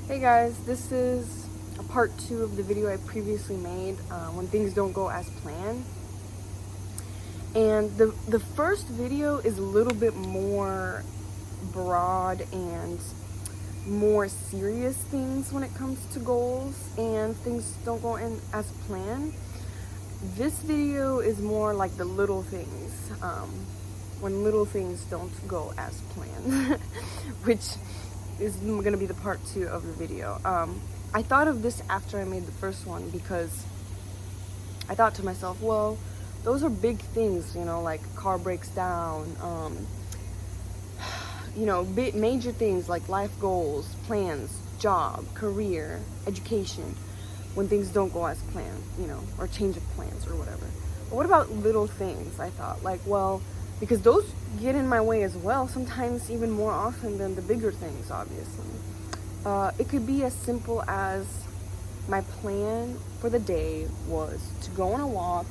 Hey guys, this is a part 2 of the video I previously made when things don't go as planned. And the first video is a little bit more broad and more serious things when it comes to goals and things don't go in as planned. This video is more like the little things, when little things don't go as planned, which is gonna be the part 2 of the video. I thought of this after I made the first one because I thought to myself, well, those are big things, like car breaks down, major things like life goals, plans, job, career, education, when things don't go as planned, or change of plans or whatever. But what about little things? I thought, because those get in my way as well, sometimes even more often than the bigger things, obviously. It could be as simple as my plan for the day was to go on a walk,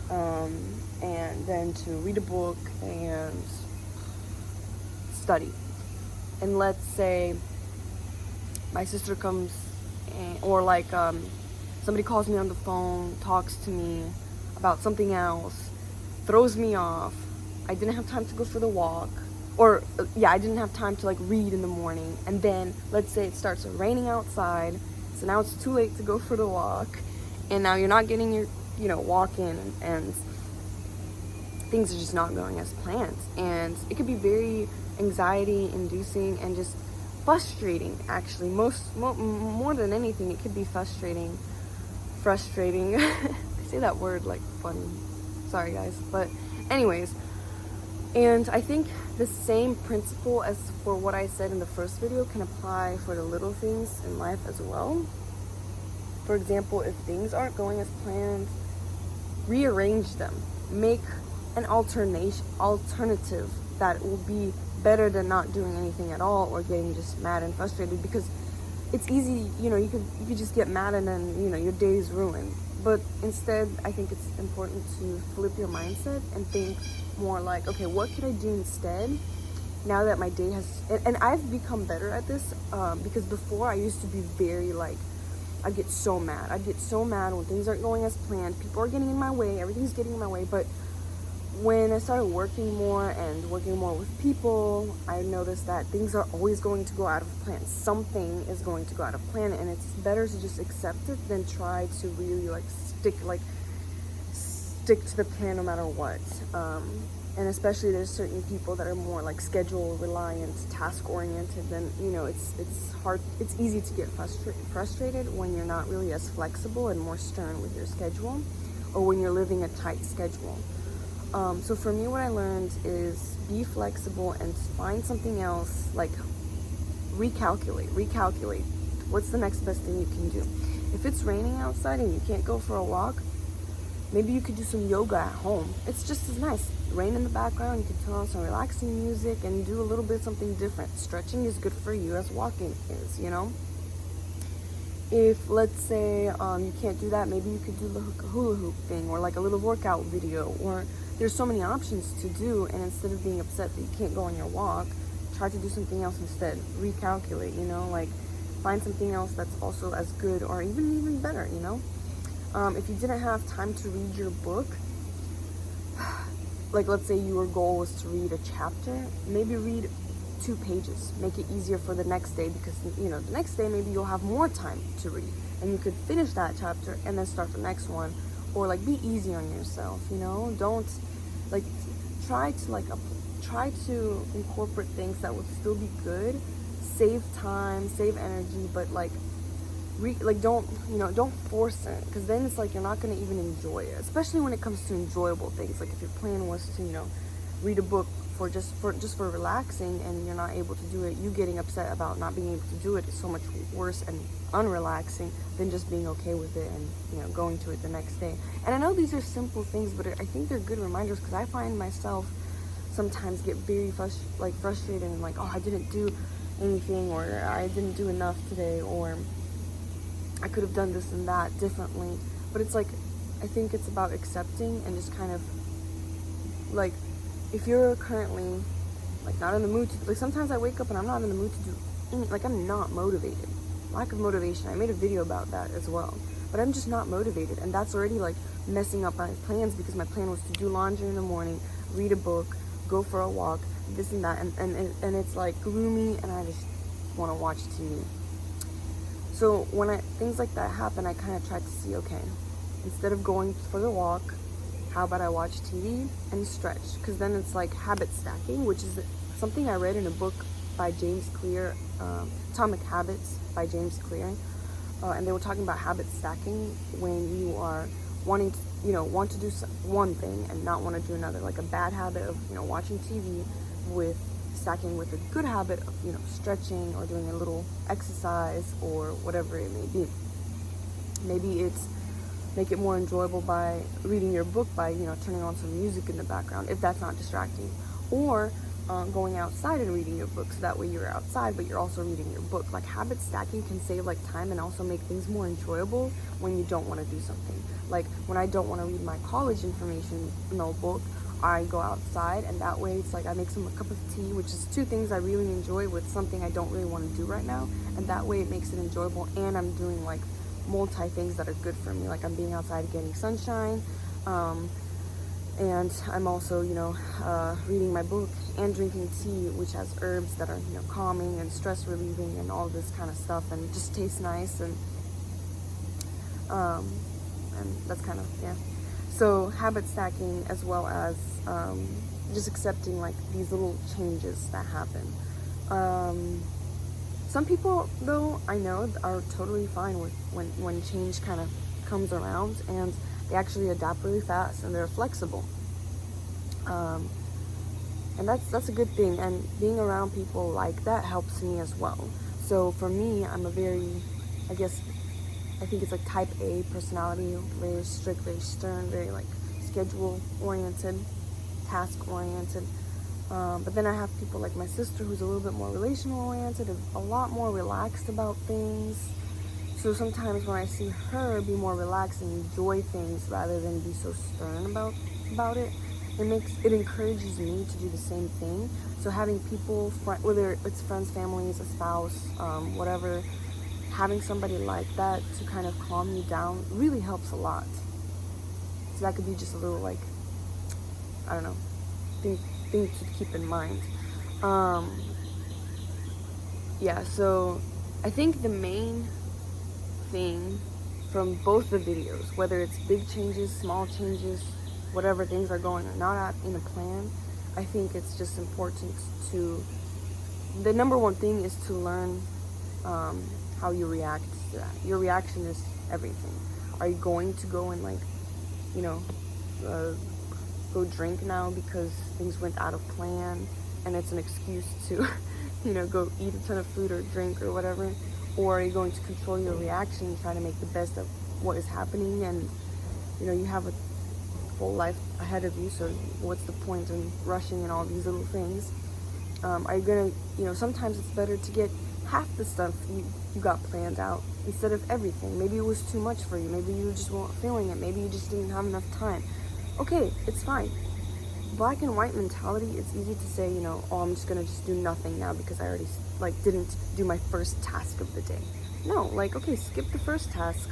and then to read a book and study. And let's say my sister comes or somebody calls me on the phone, talks to me about something else, throws me off. I didn't have time to go for the walk, I didn't have time to read in the morning, and then let's say it starts raining outside, so now it's too late to go for the walk, and now you're not getting your walk in, and things are just not going as planned. And it could be very anxiety inducing and just frustrating, actually. More than anything, it could be frustrating. I say that word like funny, sorry guys, but anyways. And I think the same principle as for what I said in the first video can apply for the little things in life as well. For example, if things aren't going as planned, rearrange them. Make an alternative that will be better than not doing anything at all or getting just mad and frustrated, because it's easy, you could just get mad and then, your day is ruined. But instead, I think it's important to flip your mindset and think more like, okay, what could I do instead now that my day has, and I've become better at this, because before I used to be very I'd get so mad when things aren't going as planned, people are getting in my way, everything's getting in my way. But when I started working more with people, I noticed that things are always going to go out of plan. Something is going to go out of plan, and it's better to just accept it than try to really stick to the plan no matter what. And especially there's certain people that are more schedule reliant, task oriented, then it's hard, it's easy to get frustrated when you're not really as flexible and more stern with your schedule, or when you're living a tight schedule. So for me, what I learned is be flexible and find something else, recalculate. What's the next best thing you can do? If it's raining outside and you can't go for a walk, maybe you could do some yoga at home. It's just as nice. Rain in the background, you can turn on some relaxing music and do a little bit something different. Stretching is good for you as walking is, If, let's say, you can't do that, maybe you could do the hula hoop thing, or a little workout video, or there's so many options to do. And instead of being upset that you can't go on your walk, try to do something else instead. Recalculate, find something else that's also as good or even better, If you didn't have time to read your book, let's say your goal was to read a chapter, maybe read 2 pages. Make it easier for the next day, because the next day maybe you'll have more time to read and you could finish that chapter and then start the next one. Or be easy on yourself, don't try to incorporate things that would still be good, save time, save energy, but don't force it, because then it's you're not going to even enjoy it, especially when it comes to enjoyable things. If your plan was to read a book for relaxing, and you're not able to do it, you getting upset about not being able to do it is so much worse and unrelaxing than just being okay with it and going to it the next day. And I know these are simple things, but I think they're good reminders, because I find myself sometimes get very frustrated and oh, I didn't do anything, or I didn't do enough today, or I could have done this and that differently. But it's I think it's about accepting and just kind of if you're currently not in the mood to, sometimes I wake up and I'm not in the mood to do like I'm not motivated. Lack of motivation. I made a video about that as well. But I'm just not motivated, and that's already like messing up my plans, because my plan was to do laundry in the morning, read a book, go for a walk, this and that, and it's like gloomy, and I just want to watch TV. So when things like that happen, I kind of try to see, okay, instead of going for the walk, how about I watch TV and stretch? Because then it's like habit stacking, which is something I read in a book by James Clear, Atomic Habits by James Clear. And they were talking about habit stacking when you are want to do one thing and not want to do another, like a bad habit of, watching TV with stacking with a good habit of, stretching or doing a little exercise or whatever it may be. Maybe it's make it more enjoyable by reading your book by, turning on some music in the background, if that's not distracting, or going outside and reading your book, so that way you're outside but you're also reading your book. Like, habit stacking can save like time and also make things more enjoyable when you don't want to do something. Like when I don't want to read my college information notebook, I go outside, and that way it's like I make a cup of tea, which is two things I really enjoy with something I don't really want to do right now, and that way it makes it enjoyable, and I'm doing like multi things that are good for me. Like I'm being outside getting sunshine, and I'm also reading my book and drinking tea, which has herbs that are calming and stress relieving and all this kind of stuff, and just tastes nice, and that's kind of, yeah. So habit stacking, as well as just accepting like these little changes that happen. Some people, though, I know, are totally fine with when change kind of comes around, and they actually adapt really fast, and they're flexible. And that's a good thing, and being around people like that helps me as well. So for me, I'm a very, I think it's like type A personality, very strict, very stern, very like schedule oriented, task oriented. But then I have people like my sister, who's a little bit more relational oriented, a lot more relaxed about things. So sometimes when I see her be more relaxed and enjoy things rather than be so stern about it, it encourages me to do the same thing. So having people, whether it's friends, families, a spouse, whatever, having somebody like that to kind of calm you down really helps a lot. So that could be just a little, like, I don't know, thing to keep in mind. Yeah, so I think the main thing from both the videos, whether it's big changes, small changes, whatever things are going or not in a plan, I think it's just important to, the number one thing is to learn how you react to that. Your reaction is everything. Are you going to go and go drink now because things went out of plan and it's an excuse to go eat a ton of food or drink or whatever? Or are you going to control your reaction and try to make the best of what is happening? And you have a full life ahead of you, so what's the point in rushing and all these little things? Are you gonna, sometimes it's better to get half the stuff you got planned out instead of everything. Maybe it was too much for you. Maybe you just weren't feeling it. Maybe you just didn't have enough time. Okay, it's fine. Black and white mentality, it's easy to say, I'm just gonna do nothing now because I already didn't do my first task of the day. No, okay, skip the first task,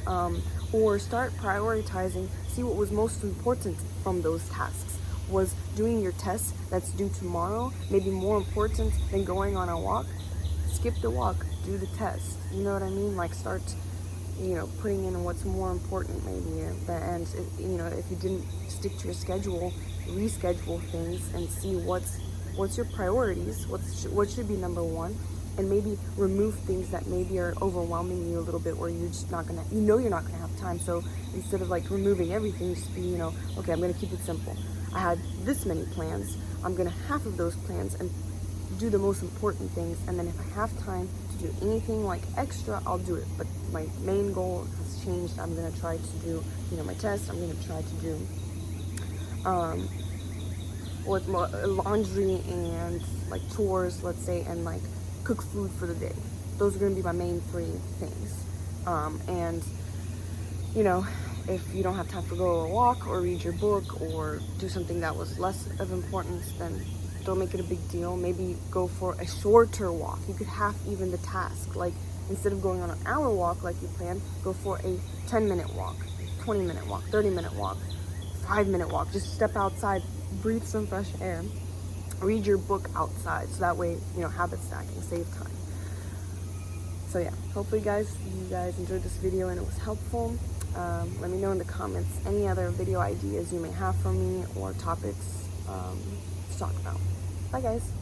or start prioritizing, see what was most important from those tasks. Was doing your test that's due tomorrow maybe more important than going on a walk? Skip the walk, do the test. You know what I mean? Start, putting in what's more important maybe. And, if you didn't stick to your schedule, reschedule things and see what's your priorities, what should be number one, and maybe remove things that maybe are overwhelming you a little bit, where you're just not gonna, you're not gonna have time. So instead of removing everything, just be, okay, I'm gonna keep it simple. I had this many plans. I'm gonna half of those plans and do the most important things, and then if I have time to do anything extra, I'll do it. But my main goal has changed. I'm gonna try to do, my test. I'm gonna try to do with laundry and chores, let's say, and cook food for the day. Those are gonna be my main three things. And if you don't have time to go a walk or read your book or do something that was less of importance, then Don't make it a big deal. Maybe go for a shorter walk. You could half even the task. Like, instead of going on an hour walk like you planned, go for a 10-minute walk, 20-minute walk, 30-minute walk, 5-minute walk. Just step outside, breathe some fresh air, read your book outside, so that way, you know, habit stacking, save time. So yeah, hopefully you guys enjoyed this video and it was helpful. Let me know in the comments any other video ideas you may have for me or topics to talk about. Bye guys.